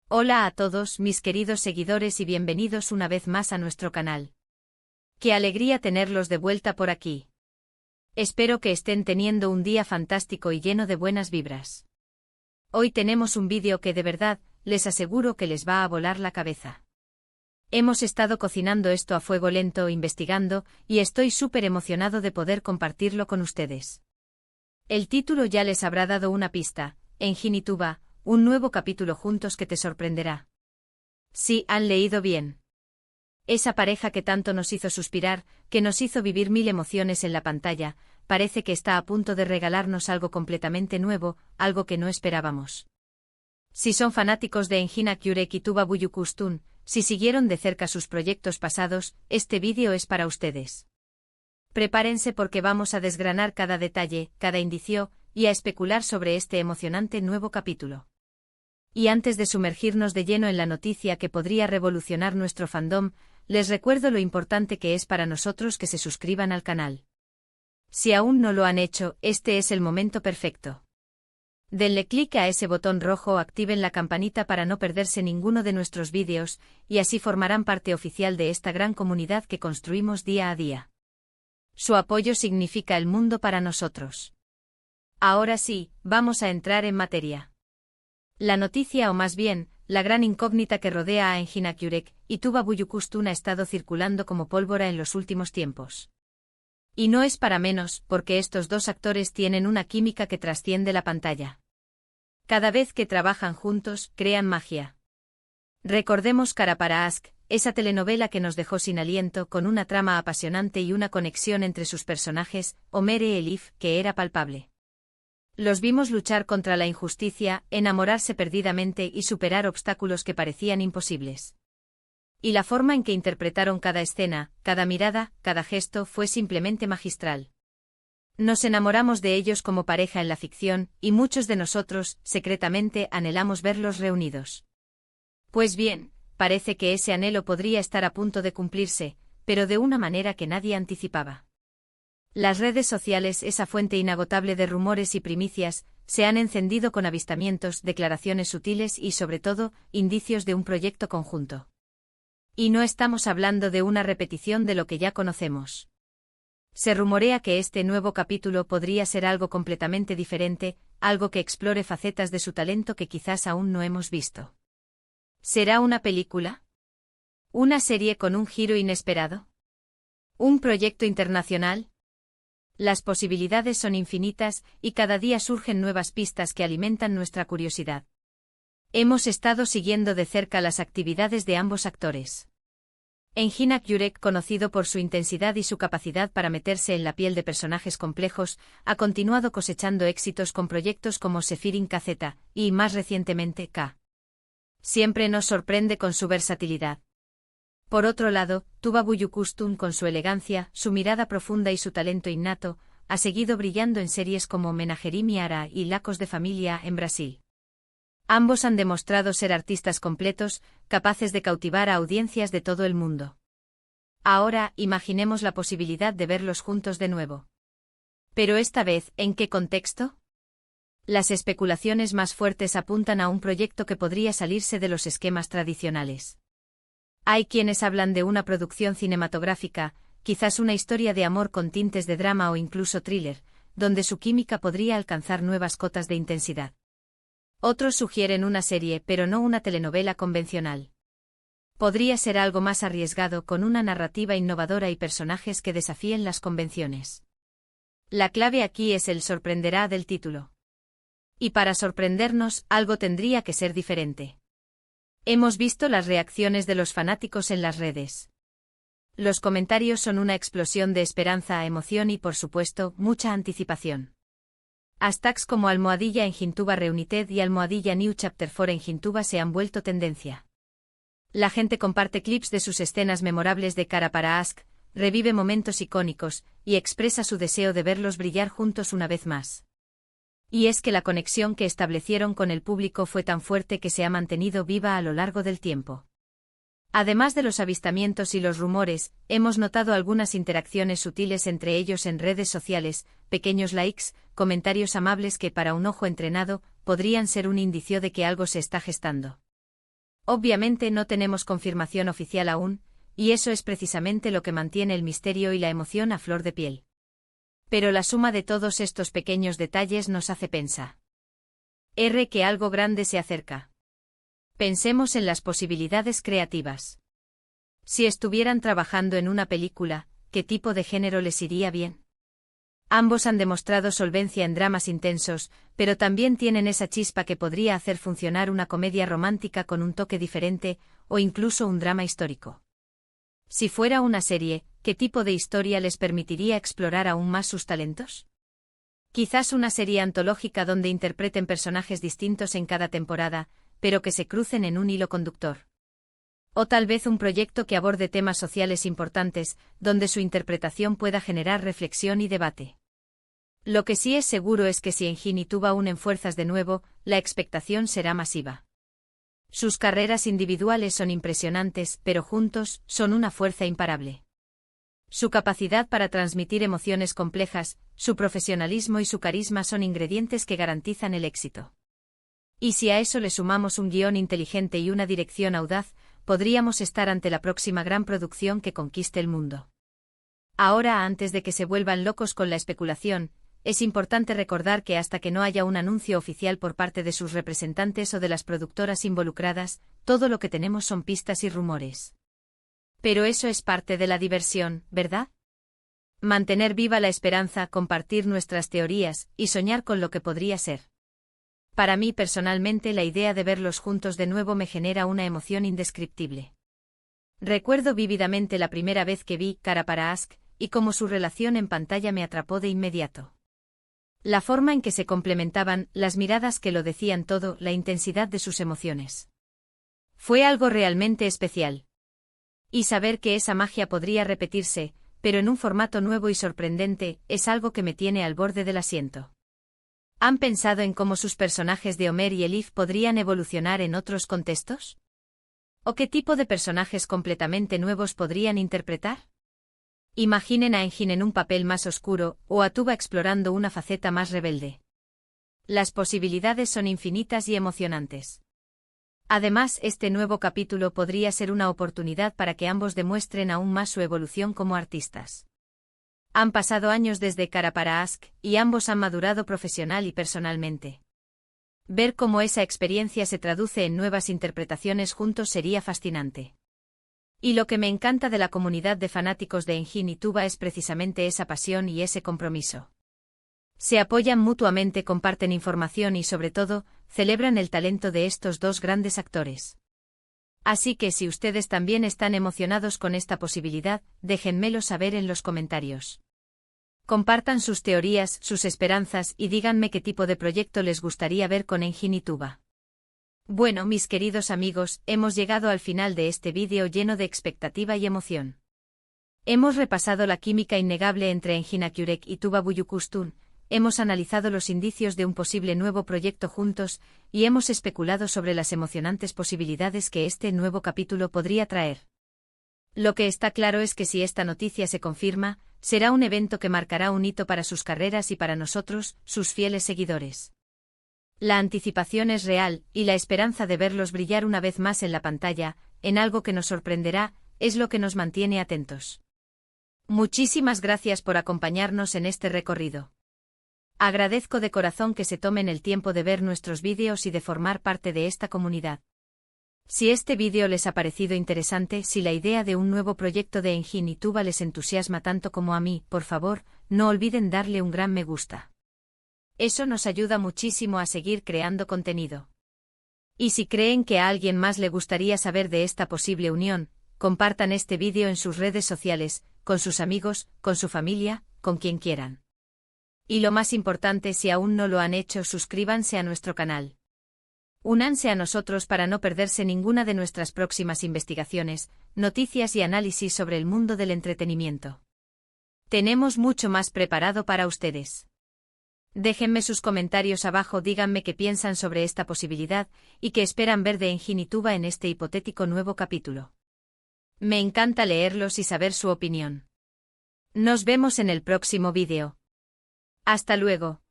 Hola a todos mis queridos seguidores y bienvenidos una vez más a nuestro canal. Qué alegría tenerlos de vuelta por aquí. Espero que estén teniendo un día fantástico y lleno de buenas vibras. Hoy tenemos un vídeo que de verdad, les aseguro que les va a volar la cabeza. Hemos estado cocinando esto a fuego lento, investigando, y estoy súper emocionado de poder compartirlo con ustedes. El título ya les habrá dado una pista, Engin y Tuba, un nuevo capítulo juntos que te sorprenderá. Sí, han leído bien. Esa pareja que tanto nos hizo suspirar, que nos hizo vivir mil emociones en la pantalla, parece que está a punto de regalarnos algo completamente nuevo, algo que no esperábamos. Si son fanáticos de Engin Akyurek y Tuba Büyüküstün, si siguieron de cerca sus proyectos pasados, este vídeo es para ustedes. Prepárense porque vamos a desgranar cada detalle, cada indicio, y a especular sobre este emocionante nuevo capítulo. Y antes de sumergirnos de lleno en la noticia que podría revolucionar nuestro fandom, les recuerdo lo importante que es para nosotros que se suscriban al canal. Si aún no lo han hecho, este es el momento perfecto. Denle clic a ese botón rojo o activen la campanita para no perderse ninguno de nuestros vídeos, y así formarán parte oficial de esta gran comunidad que construimos día a día. Su apoyo significa el mundo para nosotros. Ahora sí, vamos a entrar en materia. La noticia o más bien, la gran incógnita que rodea a Engin Akyurek y Tuba Büyüküstün ha estado circulando como pólvora en los últimos tiempos. Y no es para menos, porque estos dos actores tienen una química que trasciende la pantalla. Cada vez que trabajan juntos, crean magia. Recordemos Kara para Aşk, esa telenovela que nos dejó sin aliento con una trama apasionante y una conexión entre sus personajes, Ömer y Elif, que era palpable. Los vimos luchar contra la injusticia, enamorarse perdidamente y superar obstáculos que parecían imposibles. Y la forma en que interpretaron cada escena, cada mirada, cada gesto fue simplemente magistral. Nos enamoramos de ellos como pareja en la ficción, y muchos de nosotros, secretamente, anhelamos verlos reunidos. Pues bien, parece que ese anhelo podría estar a punto de cumplirse, pero de una manera que nadie anticipaba. Las redes sociales, esa fuente inagotable de rumores y primicias, se han encendido con avistamientos, declaraciones sutiles y, sobre todo, indicios de un proyecto conjunto. Y no estamos hablando de una repetición de lo que ya conocemos. Se rumorea que este nuevo capítulo podría ser algo completamente diferente, algo que explore facetas de su talento que quizás aún no hemos visto. ¿Será una película? ¿Una serie con un giro inesperado? ¿Un proyecto internacional? Las posibilidades son infinitas, y cada día surgen nuevas pistas que alimentan nuestra curiosidad. Hemos estado siguiendo de cerca las actividades de ambos actores. Engin Akyurek, conocido por su intensidad y su capacidad para meterse en la piel de personajes complejos, ha continuado cosechando éxitos con proyectos como Sefirin KZ, y más recientemente K. Siempre nos sorprende con su versatilidad. Por otro lado, Tuba Büyüküstün, con su elegancia, su mirada profunda y su talento innato, ha seguido brillando en series como Menagerie Miara y Lacos de Familia en Brasil. Ambos han demostrado ser artistas completos, capaces de cautivar a audiencias de todo el mundo. Ahora, imaginemos la posibilidad de verlos juntos de nuevo. Pero esta vez, ¿en qué contexto? Las especulaciones más fuertes apuntan a un proyecto que podría salirse de los esquemas tradicionales. Hay quienes hablan de una producción cinematográfica, quizás una historia de amor con tintes de drama o incluso thriller, donde su química podría alcanzar nuevas cotas de intensidad. Otros sugieren una serie, pero no una telenovela convencional. Podría ser algo más arriesgado, con una narrativa innovadora y personajes que desafíen las convenciones. La clave aquí es el sorprenderá del título. Y para sorprendernos, algo tendría que ser diferente. Hemos visto las reacciones de los fanáticos en las redes. Los comentarios son una explosión de esperanza, emoción y, por supuesto, mucha anticipación. Hashtags como #Engin Tuba Reunited y #New Chapter for Engin Tuba se han vuelto tendencia. La gente comparte clips de sus escenas memorables de Kara para Aşk, revive momentos icónicos, y expresa su deseo de verlos brillar juntos una vez más. Y es que la conexión que establecieron con el público fue tan fuerte que se ha mantenido viva a lo largo del tiempo. Además de los avistamientos y los rumores, hemos notado algunas interacciones sutiles entre ellos en redes sociales, pequeños likes, comentarios amables que para un ojo entrenado, podrían ser un indicio de que algo se está gestando. Obviamente no tenemos confirmación oficial aún, y eso es precisamente lo que mantiene el misterio y la emoción a flor de piel. Pero la suma de todos estos pequeños detalles nos hace pensar. Que algo grande se acerca. Pensemos en las posibilidades creativas. Si estuvieran trabajando en una película, ¿qué tipo de género les iría bien? Ambos han demostrado solvencia en dramas intensos, pero también tienen esa chispa que podría hacer funcionar una comedia romántica con un toque diferente, o incluso un drama histórico. Si fuera una serie, ¿qué tipo de historia les permitiría explorar aún más sus talentos? Quizás una serie antológica donde interpreten personajes distintos en cada temporada, pero que se crucen en un hilo conductor. O tal vez un proyecto que aborde temas sociales importantes, donde su interpretación pueda generar reflexión y debate. Lo que sí es seguro es que si Engin y Tuba unen fuerzas de nuevo, la expectación será masiva. Sus carreras individuales son impresionantes, pero juntos, son una fuerza imparable. Su capacidad para transmitir emociones complejas, su profesionalismo y su carisma son ingredientes que garantizan el éxito. Y si a eso le sumamos un guión inteligente y una dirección audaz, podríamos estar ante la próxima gran producción que conquiste el mundo. Ahora, antes de que se vuelvan locos con la especulación, es importante recordar que hasta que no haya un anuncio oficial por parte de sus representantes o de las productoras involucradas, todo lo que tenemos son pistas y rumores. Pero eso es parte de la diversión, ¿verdad? Mantener viva la esperanza, compartir nuestras teorías y soñar con lo que podría ser. Para mí personalmente la idea de verlos juntos de nuevo me genera una emoción indescriptible. Recuerdo vívidamente la primera vez que vi Cara para Ask, y cómo su relación en pantalla me atrapó de inmediato. La forma en que se complementaban, las miradas que lo decían todo, la intensidad de sus emociones. Fue algo realmente especial. Y saber que esa magia podría repetirse, pero en un formato nuevo y sorprendente, es algo que me tiene al borde del asiento. ¿Han pensado en cómo sus personajes de Homer y Elif podrían evolucionar en otros contextos? ¿O qué tipo de personajes completamente nuevos podrían interpretar? Imaginen a Engin en un papel más oscuro, o a Tuba explorando una faceta más rebelde. Las posibilidades son infinitas y emocionantes. Además, este nuevo capítulo podría ser una oportunidad para que ambos demuestren aún más su evolución como artistas. Han pasado años desde Cara para Ask, y ambos han madurado profesional y personalmente. Ver cómo esa experiencia se traduce en nuevas interpretaciones juntos sería fascinante. Y lo que me encanta de la comunidad de fanáticos de Engin y Tuba es precisamente esa pasión y ese compromiso. Se apoyan mutuamente, comparten información y sobre todo, celebran el talento de estos dos grandes actores. Así que si ustedes también están emocionados con esta posibilidad, déjenmelo saber en los comentarios. Compartan sus teorías, sus esperanzas y díganme qué tipo de proyecto les gustaría ver con Engin y Tuba. Bueno, mis queridos amigos, hemos llegado al final de este vídeo lleno de expectativa y emoción. Hemos repasado la química innegable entre Engin Akyurek y Tuba Büyüküstün, hemos analizado los indicios de un posible nuevo proyecto juntos, y hemos especulado sobre las emocionantes posibilidades que este nuevo capítulo podría traer. Lo que está claro es que si esta noticia se confirma, será un evento que marcará un hito para sus carreras y para nosotros, sus fieles seguidores. La anticipación es real, y la esperanza de verlos brillar una vez más en la pantalla, en algo que nos sorprenderá, es lo que nos mantiene atentos. Muchísimas gracias por acompañarnos en este recorrido. Agradezco de corazón que se tomen el tiempo de ver nuestros vídeos y de formar parte de esta comunidad. Si este vídeo les ha parecido interesante, si la idea de un nuevo proyecto de Engin y Tuba les entusiasma tanto como a mí, por favor, no olviden darle un gran me gusta. Eso nos ayuda muchísimo a seguir creando contenido. Y si creen que a alguien más le gustaría saber de esta posible unión, compartan este vídeo en sus redes sociales, con sus amigos, con su familia, con quien quieran. Y lo más importante, si aún no lo han hecho, suscríbanse a nuestro canal. Únanse a nosotros para no perderse ninguna de nuestras próximas investigaciones, noticias y análisis sobre el mundo del entretenimiento. Tenemos mucho más preparado para ustedes. Déjenme sus comentarios abajo, díganme qué piensan sobre esta posibilidad, y qué esperan ver de Engin y Tuba en este hipotético nuevo capítulo. Me encanta leerlos y saber su opinión. Nos vemos en el próximo vídeo. Hasta luego.